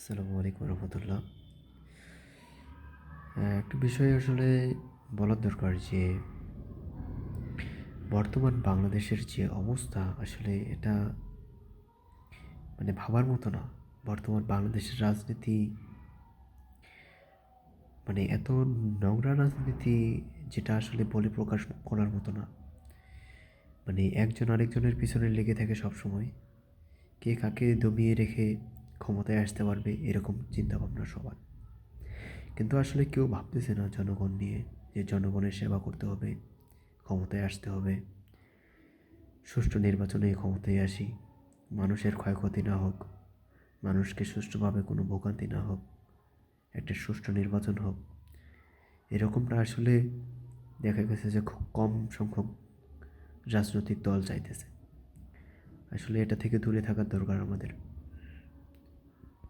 আসসালামু আলাইকুম রহমতুল্লাহ। একটা বিষয় আসলে বলার দরকার যে বর্তমান বাংলাদেশের যে অবস্থা আসলে এটা ভাবার মতো না। বর্তমান বাংলাদেশের রাজনীতি এত নোংরা রাজনীতি, যেটা আসলে বলে প্রকাশ করার মতো না। একজন আরেকজনের পিছনে লেগে থাকে সব সময়, কে কাকে দমিয়ে রেখে ক্ষমতায় আসতে পারবে এরকম চিন্তাভাবনা সবার। কিন্তু আসলে কেউ ভাবতেছে না জনগণ নিয়ে, যে জনগণের সেবা করতে হবে, ক্ষমতায় আসতে হবে, সুষ্ঠু নির্বাচনে ক্ষমতায় আসি, মানুষের ক্ষয়ক্ষতি না হোক, মানুষকে সুষ্ঠুভাবে কোনো ভোগান্তি না হোক, একটা সুষ্ঠু নির্বাচন হোক। এরকমটা আসলে দেখা গেছে যে খুব কম সংখ্যক রাজনৈতিক দল চাইতেছে। আসলে এটা থেকে দূরে থাকার দরকার আমাদের।